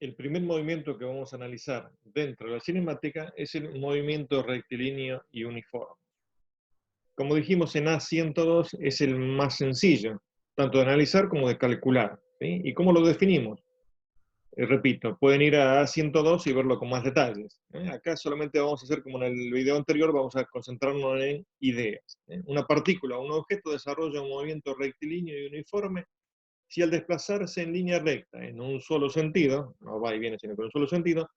El primer movimiento que vamos a analizar dentro de la cinemática es el movimiento rectilíneo y uniforme. Como dijimos, en A102 es el más sencillo, tanto de analizar como de calcular, ¿sí? ¿Y cómo lo definimos? Repito, pueden ir a A102 y verlo con más detalles, ¿eh? Acá solamente vamos a hacer como en el video anterior, vamos a concentrarnos en ideas, ¿eh? Una partícula o un objeto desarrolla un movimiento rectilíneo y uniforme si al desplazarse en línea recta en un solo sentido, no va y viene sino con un solo sentido,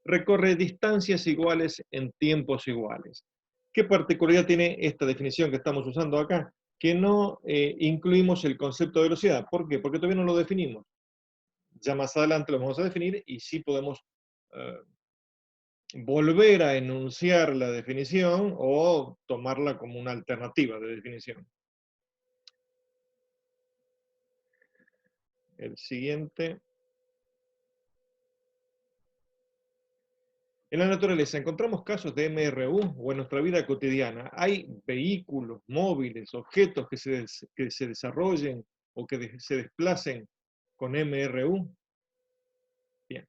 recorre distancias iguales en tiempos iguales. ¿Qué particularidad tiene esta definición que estamos usando acá? Que no incluimos el concepto de velocidad. ¿Por qué? Porque todavía no lo definimos. Ya más adelante lo vamos a definir y sí podemos eh, volver a enunciar la definición o tomarla como una alternativa de definición. El siguiente. En la naturaleza encontramos casos de MRU o en nuestra vida cotidiana. Hay vehículos, móviles, objetos que se desarrollen o que se desplacen con MRU. Bien,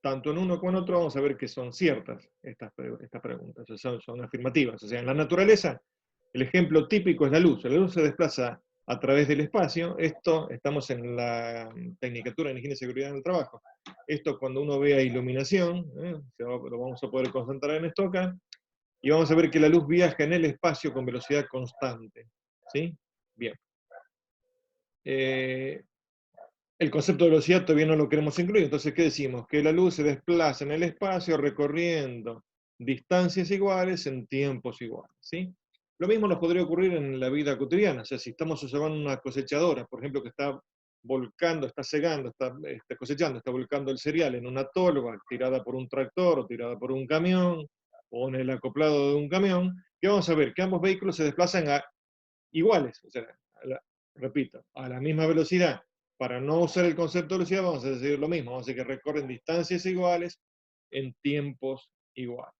tanto en uno como en otro vamos a ver que son ciertas estas preguntas, o sea, son afirmativas. O sea, en la naturaleza, el ejemplo típico es la luz. La luz se desplaza a través del espacio. Esto, estamos en la Tecnicatura en Higiene y Seguridad en el Trabajo. Esto cuando uno vea iluminación, lo vamos a poder concentrar en esto acá, y vamos a ver que la luz viaja en el espacio con velocidad constante. ¿Sí? Bien. El concepto de velocidad todavía no lo queremos incluir, entonces, ¿qué decimos? Que la luz se desplaza en el espacio recorriendo distancias iguales en tiempos iguales, ¿sí? Lo mismo nos podría ocurrir en la vida cotidiana, o sea, si estamos observando una cosechadora, por ejemplo, que está volcando, está segando, está cosechando, está volcando el cereal en una tolva tirada por un tractor o tirada por un camión o en el acoplado de un camión, ¿qué vamos a ver? Que ambos vehículos se desplazan a iguales, o sea, repito, a la misma velocidad. Para no usar el concepto de velocidad, vamos a decir lo mismo, vamos a decir que recorren distancias iguales en tiempos iguales.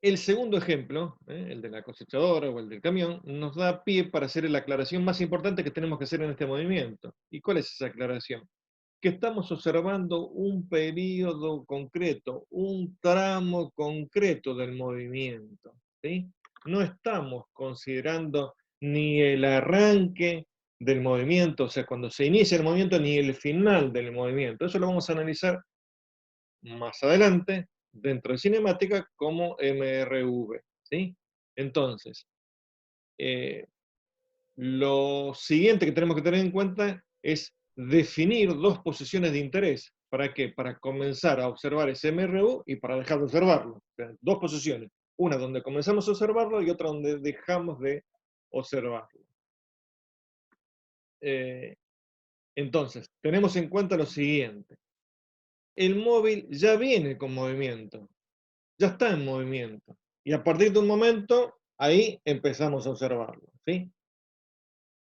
El segundo ejemplo, el de la cosechadora o el del camión, nos da pie para hacer la aclaración más importante que tenemos que hacer en este movimiento. ¿Y cuál es esa aclaración? Que estamos observando un periodo concreto, un tramo concreto del movimiento, ¿sí? No estamos considerando ni el arranque del movimiento, o sea, cuando se inicia el movimiento, ni el final del movimiento. Eso lo vamos a analizar más adelante dentro de cinemática como MRV, ¿sí? Entonces, eh, lo siguiente que tenemos que tener en cuenta es definir dos posiciones de interés. ¿Para qué? Para comenzar a observar ese MRU y para dejar de observarlo. O sea, dos posiciones. Una donde comenzamos a observarlo y otra donde dejamos de observarlo. Eh, entonces, tenemos en cuenta lo siguiente. El móvil ya viene con movimiento, ya está en movimiento. Y a partir de un momento, ahí empezamos a observarlo, ¿sí?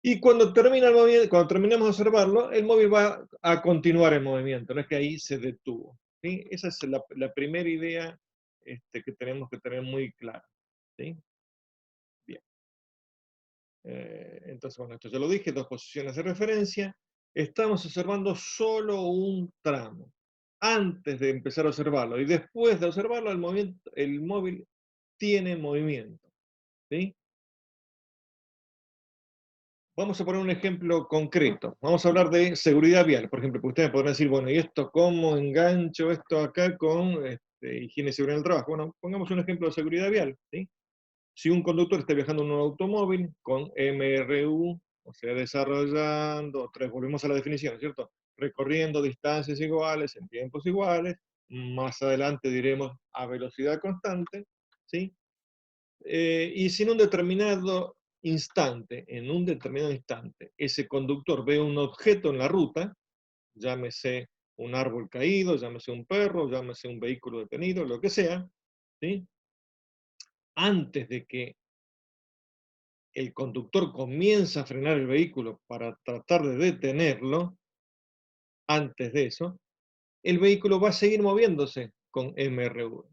Y cuando termina el movimiento, cuando terminemos de observarlo, el móvil va a continuar en movimiento, no es que ahí se detuvo, ¿sí? Esa es la primera idea que tenemos que tener muy clara, ¿sí? Bien. Entonces, bueno, esto ya lo dije, dos posiciones de referencia. Estamos observando solo un tramo, antes de empezar a observarlo. Y después de observarlo, el móvil tiene movimiento, ¿sí? Vamos a poner un ejemplo concreto. Vamos a hablar de seguridad vial, por ejemplo, porque ustedes podrán decir, bueno, ¿y esto cómo engancho esto acá con higiene y seguridad en el trabajo? Bueno, pongamos un ejemplo de seguridad vial, ¿sí? Si un conductor está viajando en un automóvil con MRU, o sea, desarrollando, otra vez volvemos a la definición, ¿cierto? Recorriendo distancias iguales en tiempos iguales, más adelante diremos a velocidad constante, ¿sí? Y si en un determinado instante, ese conductor ve un objeto en la ruta, llámese un árbol caído, llámese un perro, llámese un vehículo detenido, lo que sea, ¿sí? Antes de que el conductor comienza a frenar el vehículo para tratar de detenerlo, antes de eso, el vehículo va a seguir moviéndose con MRV.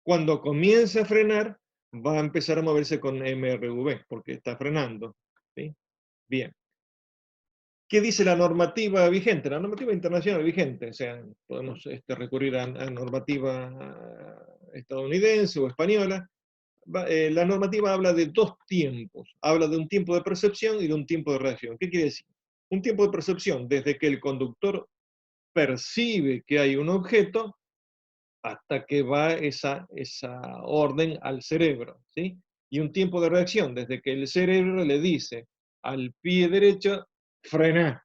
Cuando comience a frenar, va a empezar a moverse con MRV, porque está frenando, ¿sí? Bien. ¿Qué dice la normativa vigente? La normativa internacional vigente, o sea, podemos recurrir a normativa estadounidense o española. La normativa habla de dos tiempos. Habla de un tiempo de percepción y de un tiempo de reacción. ¿Qué quiere decir? Un tiempo de percepción, desde que el conductor percibe que hay un objeto hasta que va esa orden al cerebro, ¿sí? Y un tiempo de reacción, desde que el cerebro le dice al pie derecho, frena.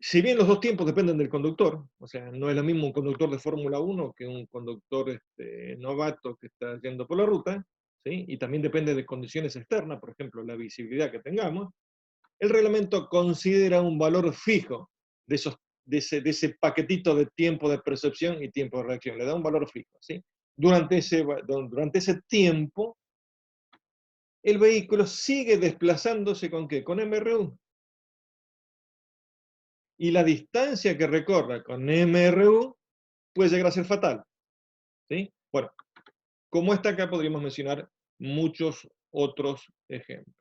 Si bien los dos tiempos dependen del conductor, o sea, no es lo mismo un conductor de Fórmula 1 que un conductor novato que está yendo por la ruta, ¿sí? Y también depende de condiciones externas, por ejemplo, la visibilidad que tengamos, el reglamento considera un valor fijo de, de ese paquetito de tiempo de percepción y tiempo de reacción, le da un valor fijo, ¿sí? Durante ese tiempo, el vehículo sigue desplazándose ¿con qué? Con MRU. Y la distancia que recorra con MRU puede llegar a ser fatal, ¿sí? Bueno, como está acá podríamos mencionar muchos otros ejemplos.